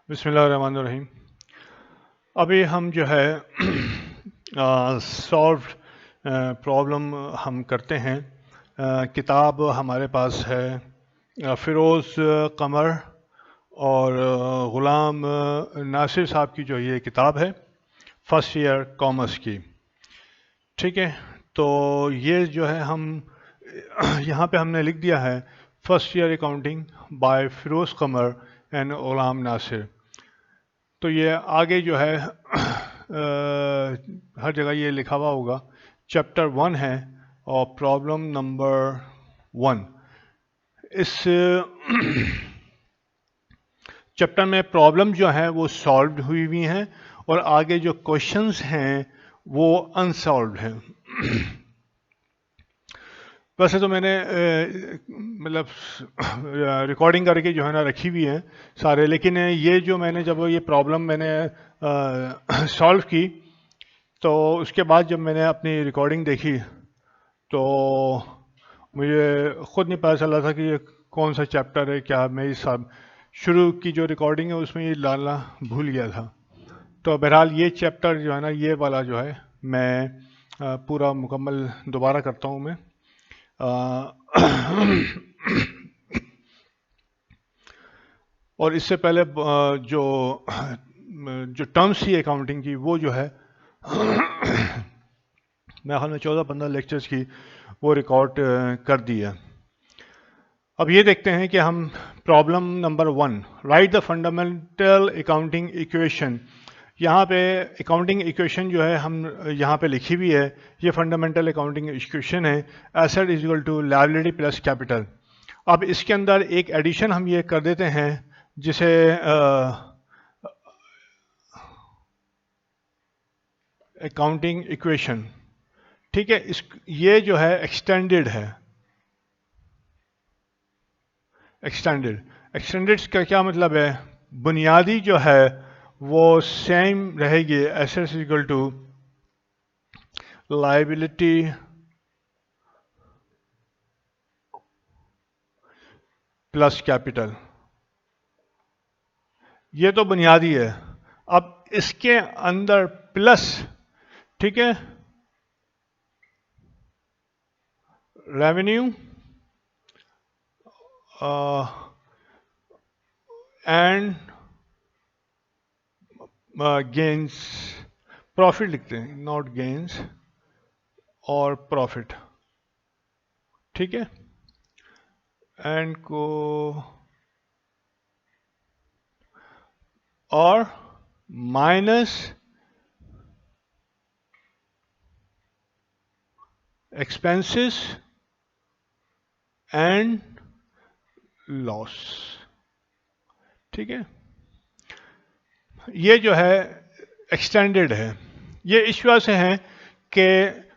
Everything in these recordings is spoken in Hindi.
बिस्मिल्लाहिर्रहमानिर्रहीम। अभी हम जो है सॉल्व प्रॉब्लम हम करते हैं। किताब हमारे पास है फ़िरोज़ कमर और ग़ुलाम नासिर साहब की जो ये किताब है फर्स्ट ईयर कॉमर्स की। ठीक है, तो ये जो है हम यहाँ पे हमने लिख दिया है first year accounting by Firoz Qamar and Ghulam Nasir. तो ये आगे जो है हर जगह ये लिखा हुआ होगा। चैप्टर 1 है और प्रॉब्लम नंबर 1। इस चैप्टर में प्रॉब्लम जो है वो सॉल्व हुई हुई हैं और आगे जो क्वेश्चंस हैं वो अनसॉल्व हैं। वैसे तो मैंने मतलब रिकॉर्डिंग करके जो है ना रखी हुई है सारे, लेकिन ये जो मैंने जब ये प्रॉब्लम मैंने सॉल्व की तो उसके बाद जब मैंने अपनी रिकॉर्डिंग देखी तो मुझे ख़ुद नहीं पता चला था कि ये कौन सा चैप्टर है। क्या मैं इस सब शुरू की जो रिकॉर्डिंग है उसमें ये डालना भूल गया था। तो बहरहाल ये चैप्टर जो है ना ये वाला जो है मैं पूरा मुकम्मल दोबारा करता हूँ मैं। और इससे पहले जो टर्म्स थी अकाउंटिंग की वो जो है मैं ख्याल में 14-15 लेक्चर्स की वो रिकॉर्ड कर दी है। अब ये देखते हैं कि हम problem number 1 right the fundamental accounting equation. यहाँ पे अकाउंटिंग इक्वेशन जो है हम यहाँ पे लिखी हुई है, ये फंडामेंटल अकाउंटिंग इक्वेशन है। Asset is equal to liability plus capital. अब इसके अंदर एक एडिशन हम ये कर देते हैं जिसे अकाउंटिंग इक्वेशन, ठीक है, इस ये जो है एक्सटेंडेड है। एक्सटेंडेड का क्या मतलब है? बुनियादी जो है वो सेम रहेगी। Assets equal to liability plus capital, ये तो बुनियादी है। अब इसके अंदर प्लस, ठीक है, रेवेन्यू एंड गेन्स, प्रॉफिट लिखते हैं, नॉट गेन्स और प्रॉफिट, ठीक है, एंड को और माइनस एक्सपेंसेस एंड लॉस, ठीक है। ये जो है एक्सटेंडेड है। ये इस वजह से है कि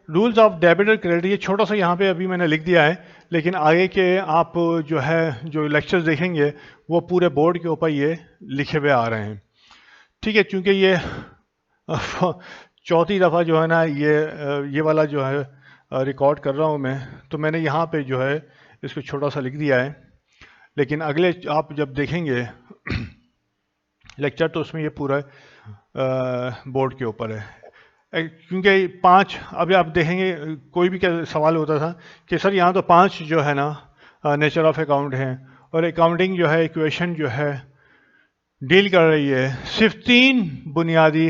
रूल्स ऑफ डेबिट और क्रेडिट, ये छोटा सा यहाँ पे अभी मैंने लिख दिया है, लेकिन आगे के आप जो है जो लेक्चर्स देखेंगे वो पूरे बोर्ड के ऊपर ये लिखे हुए आ रहे हैं, ठीक है। क्योंकि ये चौथी दफ़ा जो है ना ये वाला जो है रिकॉर्ड कर रहा हूँ मैं, तो मैंने यहाँ पे जो है इसको छोटा सा लिख दिया है, लेकिन अगले आप जब देखेंगे लेक्चर तो उसमें ये पूरा बोर्ड के ऊपर है। क्योंकि 5 अभी आप देखेंगे कोई भी क्या सवाल होता था कि सर यहाँ तो 5 जो है ना नेचर ऑफ अकाउंट हैं और अकाउंटिंग जो है इक्वेशन जो है डील कर रही है सिर्फ 3 बुनियादी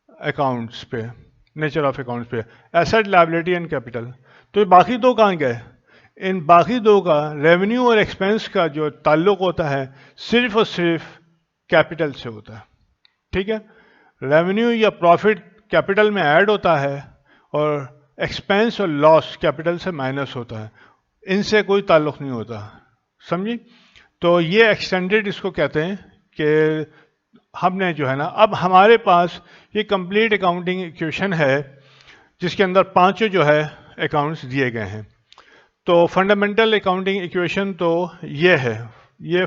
अकाउंट्स पे, नेचर ऑफ अकाउंट्स पे, एसेट लायबिलिटी एंड कैपिटल। तो ये बाकी दो कहाँ गए? इन बाकी दो का रेवेन्यू और एक्सपेंस का जो ताल्लुक होता है सिर्फ और सिर्फ कैपिटल से होता है, ठीक है। रेवेन्यू या प्रॉफिट कैपिटल में ऐड होता है और एक्सपेंस और लॉस कैपिटल से माइनस होता है, इनसे कोई ताल्लुक नहीं होता, समझी। तो ये एक्सटेंडेड इसको कहते हैं कि हमने जो है ना, अब हमारे पास ये कंप्लीट अकाउंटिंग इक्वेशन है जिसके अंदर पांचों जो है अकाउंट्स दिए गए हैं। तो फंडामेंटल अकाउंटिंग इक्वेशन तो ये है, ये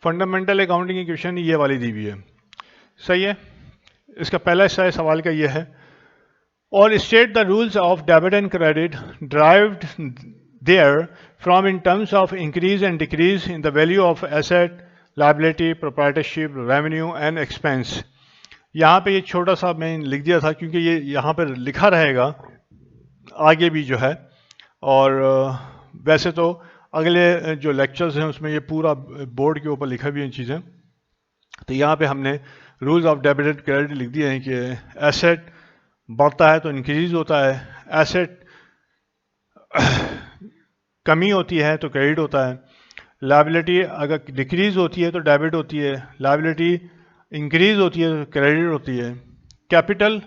फंडामेंटल अकाउंटिंग इक्वेशन ये वाली दी हुई है, सही है। इसका पहला हिस्सा सवाल का ये है or state the rules of debit and credit derived there from in terms of increase and decrease in the value of asset, liability, proprietorship, revenue and expense. यहाँ पे ये छोटा सा मैं लिख दिया था क्योंकि ये यहाँ पर लिखा रहेगा आगे भी जो है, और वैसे तो अगले जो लेक्चर्स हैं उसमें ये पूरा बोर्ड के ऊपर लिखा भी है चीज़ें। तो यहाँ पे हमने rules of debit and credit लिख दिए हैं कि एसेट बढ़ता है तो इंक्रीज होता है, एसेट कमी होती है तो क्रेडिट होता है, लायबिलिटी अगर डिक्रीज होती है तो डेबिट होती है, लायबिलिटी इंक्रीज होती है तो क्रेडिट होती है, कैपिटल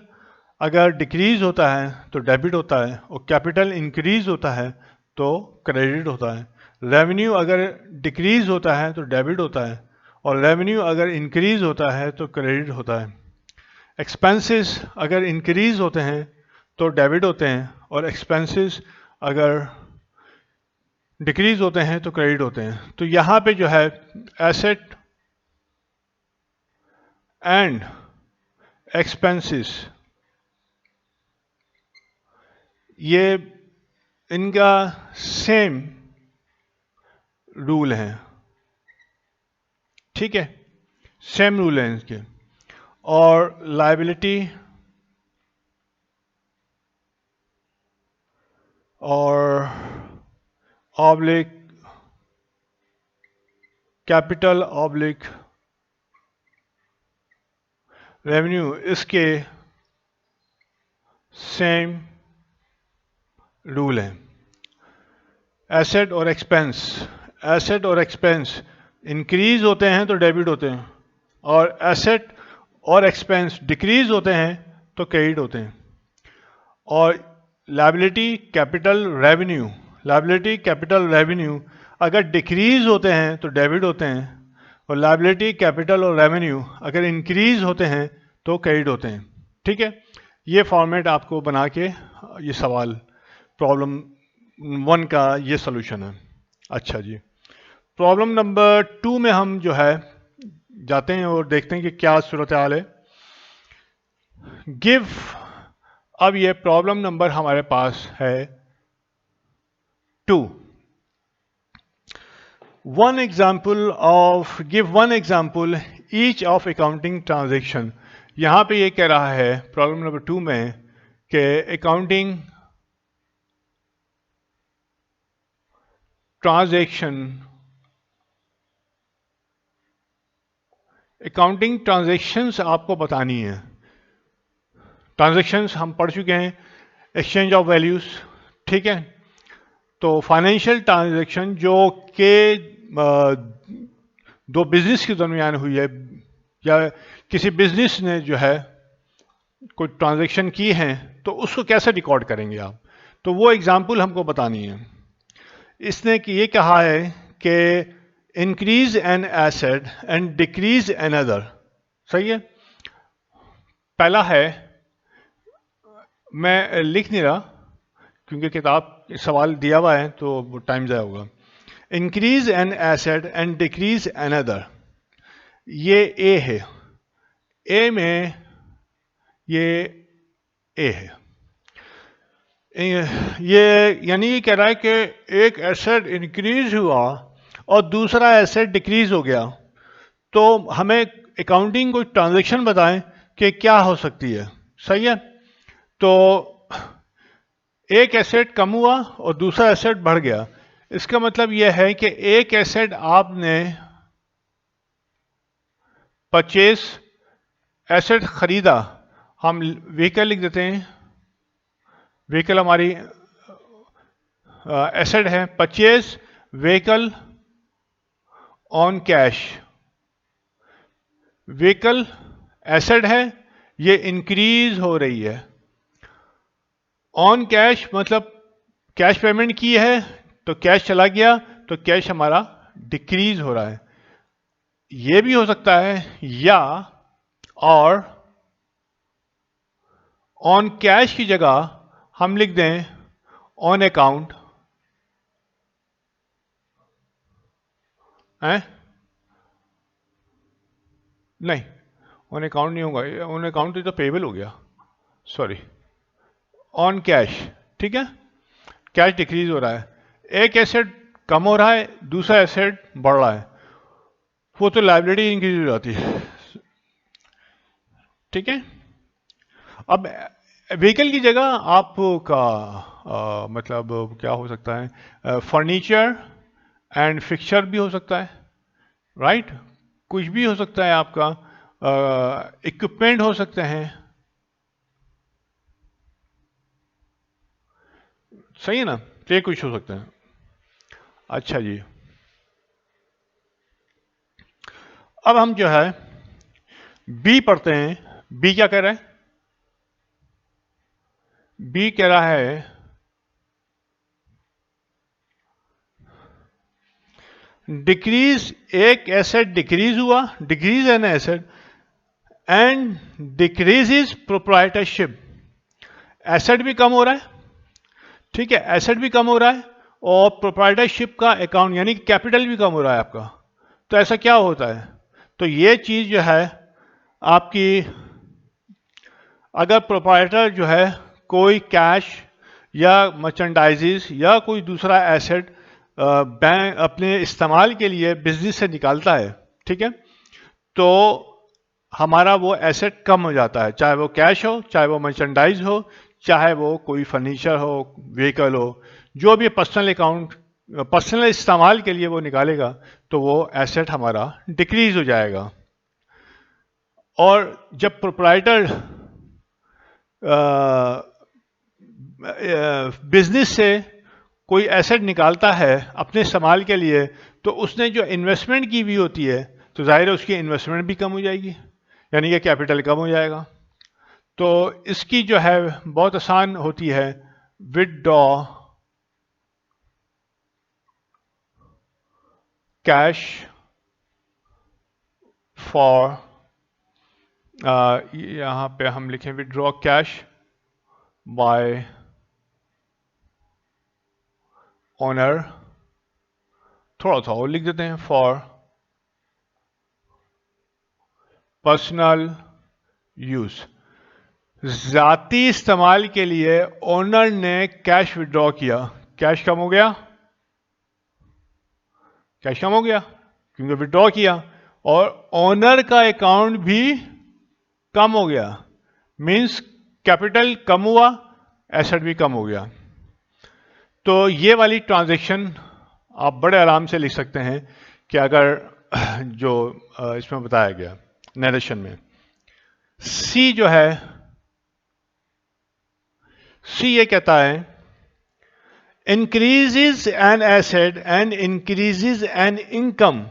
अगर डिक्रीज होता है तो डेबिट होता है और कैपिटल इंक्रीज होता है तो क्रेडिट होता है, रेवेन्यू अगर डिक्रीज होता है तो डेबिट होता है और रेवेन्यू अगर इंक्रीज होता है तो क्रेडिट होता है, एक्सपेंसेस अगर इंक्रीज होते हैं तो डेबिट होते हैं और एक्सपेंसेस अगर डिक्रीज होते हैं तो क्रेडिट होते हैं। तो यहाँ पे जो है एसेट एंड एक्सपेंसेस ये इनका सेम रूल है, ठीक है, सेम रूल है इनके, और लायबिलिटी और ऑब्लिक कैपिटल ऑब्लिक रेवेन्यू इसके सेम रूल है। एसेट और एक्सपेंस, एसेट और एक्सपेंस इंक्रीज होते हैं तो डेबिट होते हैं और एसेट और एक्सपेंस डिक्रीज होते हैं तो क्रेडिट होते हैं, और liability capital revenue, liability capital revenue अगर डिक्रीज होते हैं तो डेबिट होते हैं और लायबिलिटी कैपिटल और रेवेन्यू अगर इंक्रीज होते हैं तो क्रेडिट होते हैं, ठीक है। ये फॉर्मेट आपको बना के ये सवाल प्रॉब्लम 1 का ये सॉल्यूशन है। अच्छा जी, प्रॉब्लम नंबर 2 में हम जो है जाते हैं और देखते हैं कि क्या सूरत हाल है। गिव, अब ये प्रॉब्लम नंबर हमारे पास है 2। One example of, give one example each of accounting transaction. यहां पे ये कह रहा है प्रॉब्लम नंबर 2 में कि अकाउंटिंग ट्रांजेक्शन, अकाउंटिंग ट्रांजेक्शन्स आपको बतानी है। ट्रांजेक्शन्स हम पढ़ चुके हैं, एक्सचेंज ऑफ वैल्यूज, ठीक है। तो फाइनेंशियल ट्रांजेक्शन जो के दो बिजनेस के दरमियान हुई है या किसी बिजनेस ने जो है कोई ट्रांजेक्शन की है तो उसको कैसे रिकॉर्ड करेंगे आप, तो वो एग्जाम्पल हमको बतानी है। इसने कि ये कहा है कि increase an asset and decrease another, सही है। पहला है, मैं लिख नहीं रहा क्योंकि किताब सवाल दिया हुआ है तो वो टाइम ज़ाया होगा। Increase an asset and decrease another, ये ए है, ए में ये ए है, ये यानी ये कह रहा है कि एक एसेट इंक्रीज हुआ और दूसरा एसेट डिक्रीज हो गया, तो हमें अकाउंटिंग कोई ट्रांजैक्शन बताएं कि क्या हो सकती है, सही है। तो एक एसेट कम हुआ और दूसरा एसेट बढ़ गया, इसका मतलब यह है कि एक एसेट आपने परचेस एसेट खरीदा, हम व्हीकल लिख देते हैं, व्हीकल हमारी एसेट है, purchase vehicle on cash, vehicle asset है, ये इंक्रीज हो रही है, ऑन कैश मतलब कैश पेमेंट की है तो कैश चला गया तो कैश हमारा डिक्रीज हो रहा है। ये भी हो सकता है या और ऑन कैश की जगह हम लिख दें ऑन अकाउंट, है नहीं, ऑन अकाउंट नहीं होगा, ऑन अकाउंट तो पेबल हो गया, सॉरी ऑन कैश, ठीक है, कैश डिक्रीज हो रहा है, एक एसेट कम हो रहा है, दूसरा एसेट बढ़ रहा है, वो तो लायबिलिटी इंक्रीज हो जाती है, ठीक है। अब व्हीकल की जगह आपका मतलब क्या हो सकता है, फर्नीचर एंड फिक्सचर भी हो सकता है, राइट, कुछ भी हो सकता है आपका, इक्विपमेंट हो सकते हैं, सही है ना, तो ये कुछ हो सकते हैं। अच्छा जी, अब हम जो है बी पढ़ते हैं। बी क्या कह रहा है? बी कह रहा है डिक्रीज, एक एसेट डिक्रीज हुआ, decrease N asset and decrease is proprietorship, asset भी कम हो रहा है, ठीक है, एसेट भी कम हो रहा है और प्रोप्राइटरशिप का अकाउंट यानी कि कैपिटल भी कम हो रहा है आपका। तो ऐसा क्या होता है? तो ये चीज जो है आपकी, अगर प्रोप्राइटर जो है कोई कैश या मर्चेंडाइजेस या कोई दूसरा एसेट बैंक अपने इस्तेमाल के लिए बिजनेस से निकालता है, ठीक है, तो हमारा वो एसेट कम हो जाता है, चाहे वो कैश हो, चाहे वो मर्चेंडाइज हो, चाहे वो कोई फर्नीचर हो, व्हीकल हो, जो भी पर्सनल अकाउंट पर्सनल इस्तेमाल के लिए वो निकालेगा तो वो एसेट हमारा डिक्रीज हो जाएगा। और जब प्रोप्राइटर बिजनेस से कोई एसेट निकालता है अपने इस्तेमाल के लिए, तो उसने जो इन्वेस्टमेंट की हुई होती है तो जाहिर है उसकी इन्वेस्टमेंट भी कम हो जाएगी, यानी कि कैपिटल कम हो जाएगा। तो इसकी जो है बहुत आसान होती है, विदड्रॉ कैश फॉर, यहाँ पे हम लिखें विदड्रॉ कैश बाय ओनर, थोड़ा सा और लिख देते हैं, फॉर पर्सनल यूज, जाती इस्तेमाल के लिए ओनर ने कैश विड्रॉ किया, कैश कम हो गया, कैश कम हो गया क्योंकि विड्रॉ किया, और ओनर का अकाउंट भी कम हो गया, मींस कैपिटल कम हुआ, एसेट भी कम हो गया। तो ये वाली ट्रांजैक्शन आप बड़े आराम से लिख सकते हैं कि अगर जो इसमें बताया गया नरेशन में, सी जो है, सी ये कहता है increases N asset and increases an income,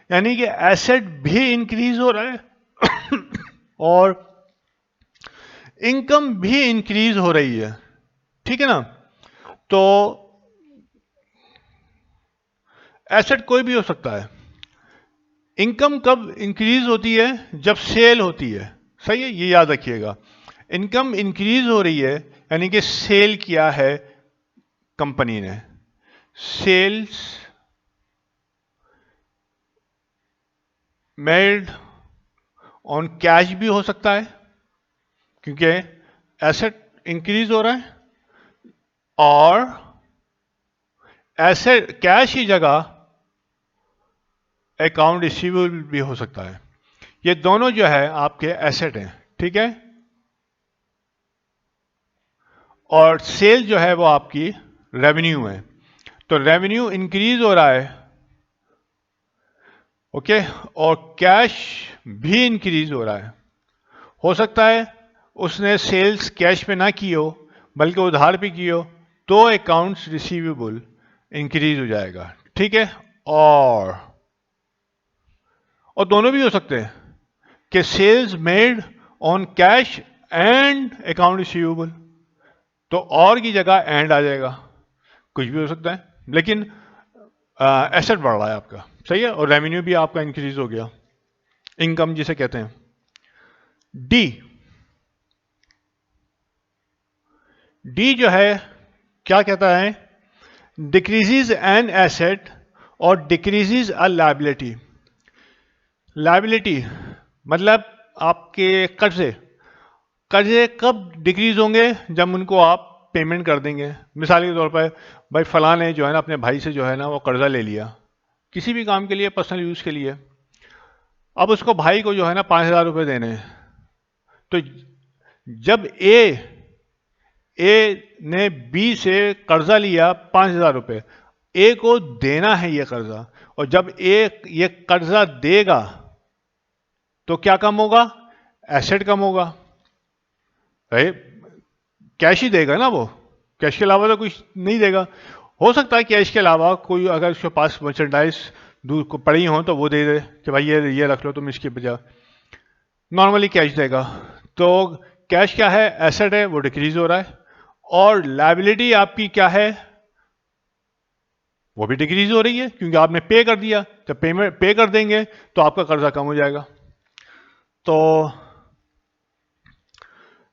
यानी कि एसेट भी इंक्रीज हो रहा है और इनकम भी इंक्रीज हो रही है, ठीक है ना। तो एसेट कोई भी हो सकता है, इनकम कब इंक्रीज होती है? जब सेल होती है, सही है, ये याद रखिएगा, इनकम इंक्रीज हो रही है यानी कि सेल किया है कंपनी ने, सेल्स मेड ऑन कैश भी हो सकता है क्योंकि एसेट इंक्रीज हो रहा है, और एसेट कैश की जगह अकाउंट रिसीवेबल भी हो सकता है। ये दोनों जो है आपके एसेट हैं, ठीक है, और सेल जो है वो आपकी रेवेन्यू है। तो रेवेन्यू इंक्रीज हो रहा है, ओके, और कैश भी इंक्रीज हो रहा है। हो सकता है उसने सेल्स कैश पे ना की हो बल्कि उधार पे की हो, तो अकाउंट्स रिसीवेबल इंक्रीज हो जाएगा, ठीक है। और दोनों भी हो सकते हैं कि sales made on cash and account receivable, तो और की जगह एंड आ जाएगा, कुछ भी हो सकता है, लेकिन एसेट बढ़ रहा है आपका, सही है, और रेवेन्यू भी आपका इंक्रीज हो गया, इनकम जिसे कहते हैं। डी, डी जो है क्या कहता है? डिक्रीजेज एन एसेट और डिक्रीजेज अ लायबिलिटी। लायबिलिटी मतलब आपके कर्जे, कर्जे कब डिक्रीज होंगे? जब उनको आप पेमेंट कर देंगे। मिसाल के तौर पर भाई फलां ने जो है ना अपने भाई से जो है ना वो कर्जा ले लिया किसी भी काम के लिए, पर्सनल यूज के लिए। अब उसको भाई को जो है ना 5,000 रुपये देने हैं। तो जब ए ने बी से कर्जा लिया 5,000 रुपये, ए को देना है ये कर्जा, और जब ए ये कर्जा देगा तो क्या कम होगा? एसेट कम होगा। राइट? कैश ही देगा ना वो, कैश के अलावा तो कुछ नहीं देगा। हो सकता है कैश के अलावा कोई अगर उसके पास मर्चेंडाइज दूर को पड़ी हो तो वो दे दे कि भाई ये रख लो तुम इसकी बजाय, नॉर्मली कैश देगा। तो कैश क्या है? एसेट है, वो डिक्रीज हो रहा है। और लायबिलिटी आपकी क्या है? वो भी डिक्रीज हो रही है क्योंकि आपने पे कर दिया। जब पेमेंट पे कर देंगे तो आपका कर्जा कम हो जाएगा। तो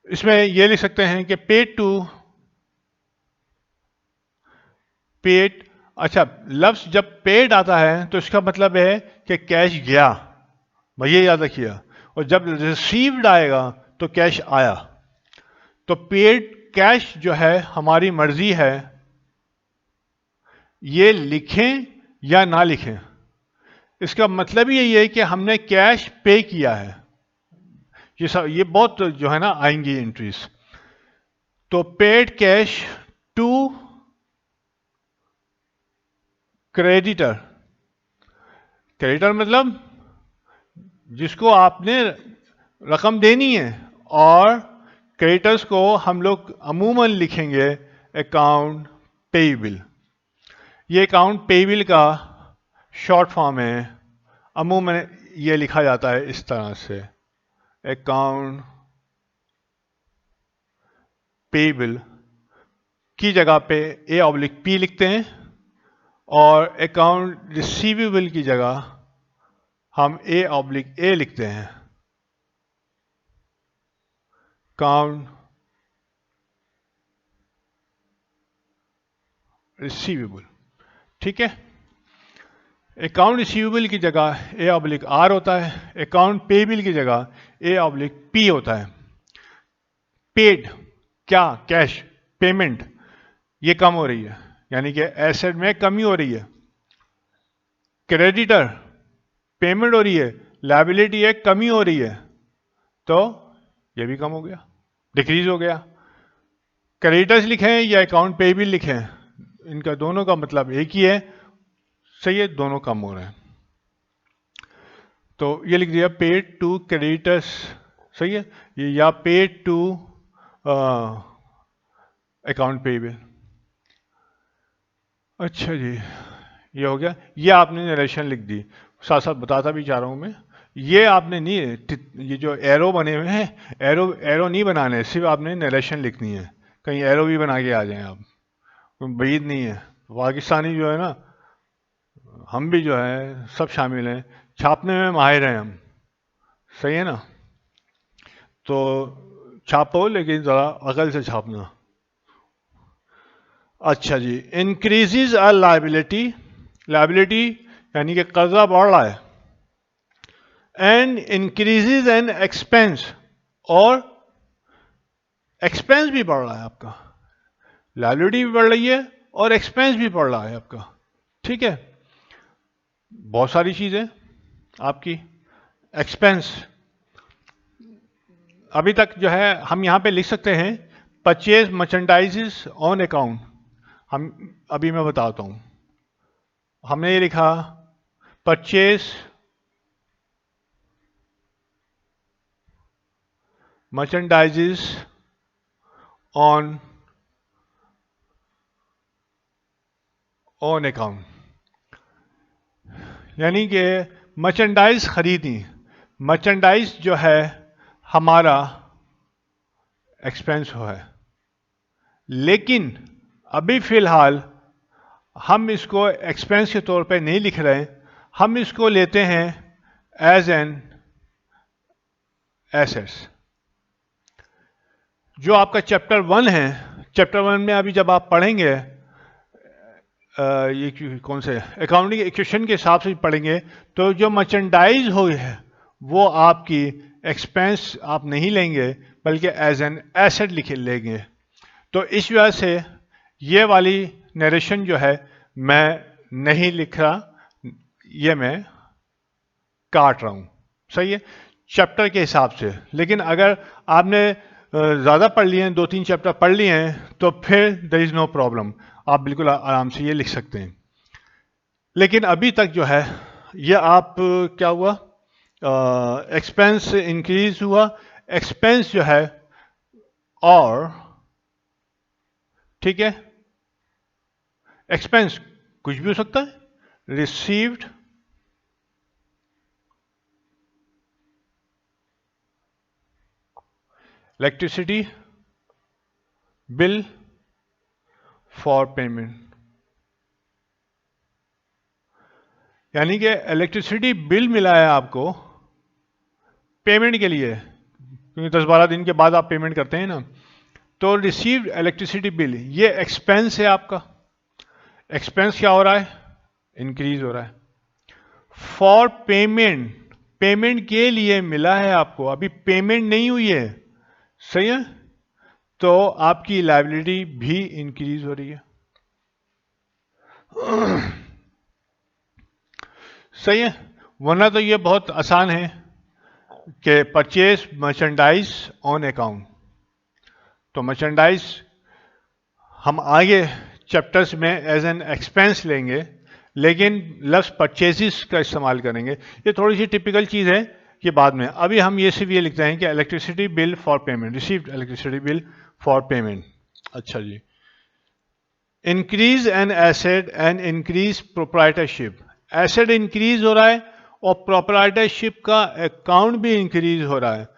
इसमें ये लिख सकते हैं कि पेड। अच्छा, लफ्ज जब पेड आता है तो इसका मतलब है कि कैश गया, भैया याद रखिए। और जब रिसीव्ड आएगा तो कैश आया। तो पेड कैश जो है हमारी मर्जी है ये लिखें या ना लिखें। इसका मतलब ही यही है कि हमने कैश पे किया है। ये बहुत जो है ना आएंगी एंट्रीज। तो paid cash to creditor. Creditor मतलब जिसको आपने रकम देनी है, और क्रेडिटर्स को हम लोग अमूमन लिखेंगे अकाउंट पेएबल। ये अकाउंट पेएबल का शॉर्ट फॉर्म है। अमूमन ये लिखा जाता है इस तरह से, अकाउंट पेएबल की जगह पे A/P लिखते हैं, और अकाउंट रिसीवेबल की जगह हम A/A लिखते हैं, अकाउंट रिसीवेबल। ठीक है? अकाउंट रिसीवेबल की जगह A/R होता है, अकाउंट पेएबल की जगह A/P होता है। पेड क्या? कैश पेमेंट ये कम हो रही है, यानी कि एसेट में कमी हो रही है। क्रेडिटर पेमेंट हो रही है, लायबिलिटी है कमी हो रही है, तो ये भी कम हो गया, डिक्रीज हो गया। क्रेडिटर्स लिखें या अकाउंट पेएबल लिखें, इनका दोनों का मतलब एक ही है। सही है, दोनों कम हो रहे हैं। तो ये लिख दिया पेड टू क्रेडिटर्स। सही है, ये या पेड टू अकाउंट पेएबल। अच्छा जी, ये हो गया। ये आपने नरेशन लिख दी। साथ साथ बताता भी जा रहा हूँ मैं, ये आपने नहीं, ये जो एरो बने हुए हैं, एरो नहीं बनाने, सिर्फ आपने नरेशन लिखनी है। कहीं एरो भी बना के आ जाएं आप, कोई बईद नहीं है। पाकिस्तानी जो है ना, हम भी जो है सब शामिल हैं, छापने में माहिर हैं हम। सही है ना? तो छापो लेकिन ज़रा अकल से छापना। अच्छा जी, इंक्रीजेज अ लायबिलिटी। लायबिलिटी यानी कि कर्जा बढ़ रहा है। एंड इंक्रीजेज एन एक्सपेंस, और एक्सपेंस भी बढ़ रहा है आपका। लायबिलिटी भी बढ़ रही है और एक्सपेंस भी बढ़ रहा है आपका। ठीक है? बहुत सारी चीजें आपकी एक्सपेंस। अभी तक जो है हम यहां पे लिख सकते हैं परचेज मर्चेंडाइजेस ऑन अकाउंट। हम अभी मैं बताता हूं, हमने ये लिखा परचेज मर्चेंडाइजेस ऑन अकाउंट, यानी कि मर्चेंडाइज खरीदी। मर्चेंडाइज जो है हमारा एक्सपेंस है, लेकिन अभी फिलहाल हम इसको एक्सपेंस के तौर पे नहीं लिख रहे, हम इसको लेते हैं एज एन एसेट्स। जो आपका चैप्टर 1 है, चैप्टर 1 में अभी जब आप पढ़ेंगे ये कौन से अकाउंटिंग इक्वेशन के हिसाब से पढ़ेंगे, तो जो मर्चेंडाइज हुई है वो आपकी एक्सपेंस आप नहीं लेंगे, बल्कि एज एन एसेट लिख लेंगे। तो इस वजह से ये वाली नरेशन जो है मैं नहीं लिख रहा, ये मैं काट रहा हूं। सही है, चैप्टर के हिसाब से। लेकिन अगर आपने ज़्यादा पढ़ लिए हैं, 2-3 चैप्टर पढ़ लिए हैं, तो फिर देयर इज़ नो प्रॉब्लम, आप बिल्कुल आराम से ये लिख सकते हैं। लेकिन अभी तक जो है ये आप क्या हुआ, एक्सपेंस इंक्रीज हुआ, एक्सपेंस जो है, और ठीक है, एक्सपेंस कुछ भी हो सकता है, received electricity bill for payment, यानी कि इलेक्ट्रिसिटी बिल मिला है आपको पेमेंट के लिए, क्योंकि 10-12 दिन के बाद आप पेमेंट करते हैं ना। तो रिसीव्ड इलेक्ट्रिसिटी बिल, ये एक्सपेंस है आपका। एक्सपेंस क्या हो रहा है, इंक्रीज हो रहा है। फॉर पेमेंट, पेमेंट के लिए मिला है आपको, अभी पेमेंट नहीं हुई है। सही है, तो आपकी लायबिलिटी भी इंक्रीज हो रही है। सही है, वरना तो ये बहुत आसान है कि परचेज मर्चेंडाइज ऑन अकाउंट। तो मर्चेंडाइज हम आगे चैप्टर्स में एज एन एक्सपेंस लेंगे, लेकिन लफ्ज परचेजेस का इस्तेमाल करेंगे। ये थोड़ी सी टिपिकल चीज़ है कि बाद में। अभी हम ये सिर्फ ये लिखते हैं कि electricity bill for payment, received electricity bill for payment. अच्छा जी, increase an asset and increase proprietorship, asset increase हो रहा है और प्रोप्राइटरशिप का अकाउंट भी इंक्रीज हो रहा है।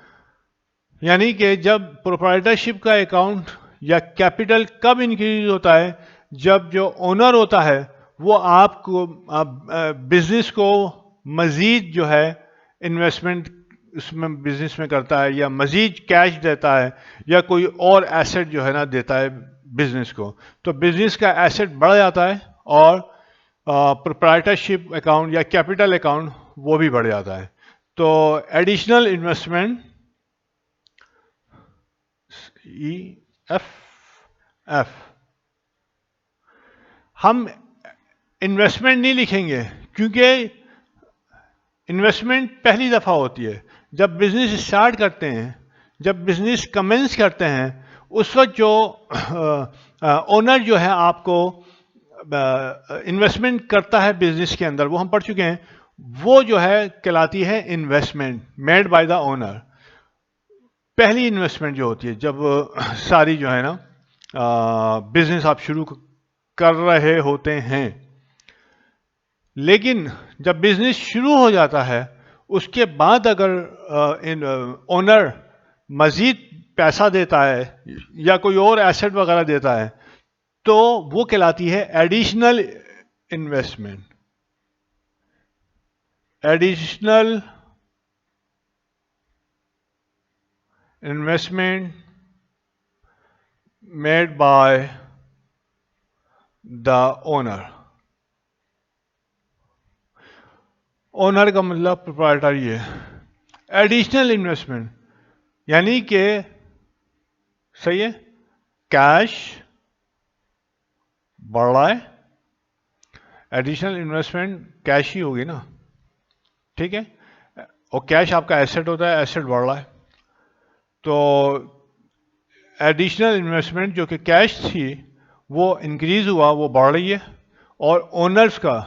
यानी कि जब प्रोप्राइटरशिप का अकाउंट या कैपिटल कब इंक्रीज होता है, जब जो ओनर होता है वो आपको बिजनेस को मजीद जो है इन्वेस्टमेंट उसमें बिजनेस में करता है, या मजीद कैश देता है, या कोई और एसेट जो है ना देता है बिजनेस को, तो बिजनेस का एसेट बढ़ जाता है और प्रोप्राइटरशिप अकाउंट या कैपिटल अकाउंट वो भी बढ़ जाता है। तो एडिशनल इन्वेस्टमेंट EFF, हम इन्वेस्टमेंट नहीं लिखेंगे, क्योंकि इन्वेस्टमेंट पहली दफ़ा होती है। जब बिजनेस स्टार्ट करते हैं, जब बिजनेस कमेंस करते हैं, उस वक्त जो ओनर जो है आपको इन्वेस्टमेंट करता है बिजनेस के अंदर, वो हम पढ़ चुके हैं, वो जो है कहलाती है investment made by the owner. पहली इन्वेस्टमेंट जो होती है, जब सारी जो है ना बिजनेस आप शुरू कर रहे होते हैं। लेकिन जब बिजनेस शुरू हो जाता है, उसके बाद अगर ओनर मजीद पैसा देता है या कोई और एसेट वगैरह देता है, तो वो कहलाती है additional investment. Additional investment made by the owner. Owner का मतलब प्रोप्राइटरी है। एडिशनल इन्वेस्टमेंट यानी कि सही है, कैश बढ़ रहा है, एडिशनल इन्वेस्टमेंट कैश ही होगी ना, ठीक है, और कैश आपका एसेट होता है, एसेट बढ़ रहा है। तो एडिशनल इन्वेस्टमेंट जो कि कैश थी वो इंक्रीज हुआ, वो बढ़ रही है, और ओनर्स का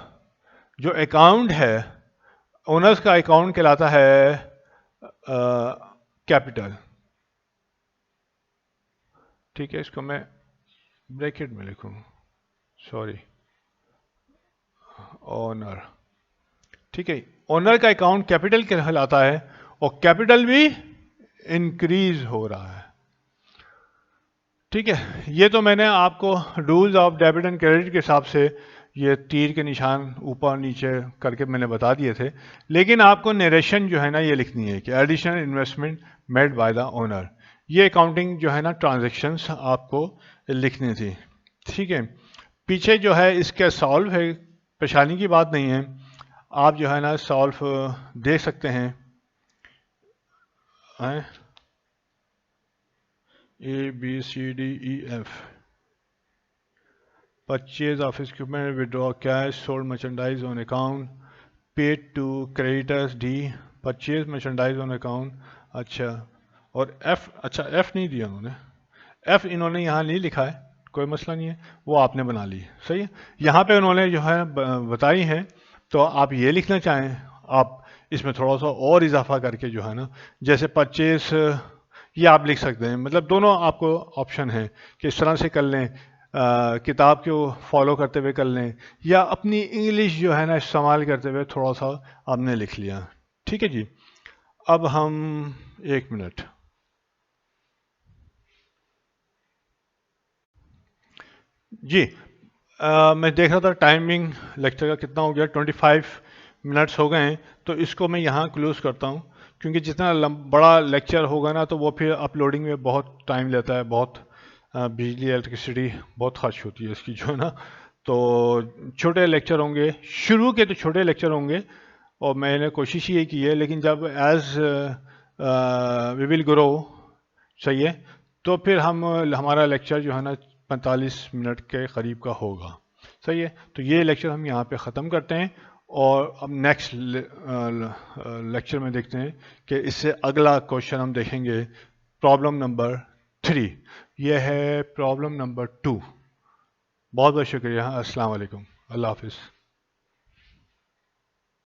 जो अकाउंट है, ओनर्स का अकाउंट कहलाता है कैपिटल। ठीक है, इसको मैं ब्रैकेट में लिखूं, सॉरी, ओनर। ठीक है, ओनर का अकाउंट कैपिटल कहलाता है, और कैपिटल भी इंक्रीज हो रहा है। ठीक है, ये तो मैंने आपको rules of debit and credit के हिसाब से ये तीर के निशान ऊपर नीचे करके मैंने बता दिए थे। लेकिन आपको नरेशन जो है ना ये लिखनी है कि additional investment made by the owner. ये अकाउंटिंग जो है ना ट्रांजैक्शंस आपको लिखनी थी। ठीक है, पीछे जो है इसके सॉल्व है, परेशानी की बात नहीं है, आप जो है ना सॉल्व देख सकते हैं। ABCDEF, purchase office equipment, withdraw cash, sold merchandise on account, paid to creditors D, purchase merchandise on account। अच्छा, और F, अच्छा F नहीं दिया उन्होंने, F इन्होंने यहाँ नहीं लिखा है, कोई मसला नहीं है, वो आपने बना ली, सही है। यहाँ पे उन्होंने जो है बताई है, तो आप ये लिखना चाहें, आप इसमें थोड़ा सा और इजाफा करके जो है ना, जैसे परचेस ये आप लिख सकते हैं, मतलब दोनों आपको ऑप्शन है कि इस तरह से कर लें, किताब को फॉलो करते हुए कर लें, या अपनी इंग्लिश जो है ना इस्तेमाल करते हुए थोड़ा सा आपने लिख लिया। ठीक है जी। अब हम 1 मिनट जी, मैं देख रहा था टाइमिंग लेक्चर का कितना हो गया, 25 मिनट्स हो गए हैं, तो इसको मैं यहाँ क्लोज करता हूँ, क्योंकि जितना बड़ा लेक्चर होगा ना तो वो फिर अपलोडिंग में बहुत टाइम लेता है, बहुत बिजली इलेक्ट्रिसिटी बहुत खर्च होती है इसकी जो है ना। तो छोटे लेक्चर होंगे, शुरू के तो छोटे लेक्चर होंगे, और मैंने कोशिश ये की है, लेकिन जब एज वी विल ग्रो, सही है, तो फिर हम हमारा लेक्चर जो है ना 45 मिनट के करीब का होगा, सही है। तो ये लेक्चर हम यहाँ पे ख़त्म करते हैं, और अब नेक्स्ट लेक्चर में देखते हैं कि इससे अगला क्वेश्चन हम देखेंगे, प्रॉब्लम नंबर 3, ये है प्रॉब्लम नंबर 2। बहुत बहुत शुक्रिया, अस्सलाम वालेकुम, अल्लाह हाफिज़।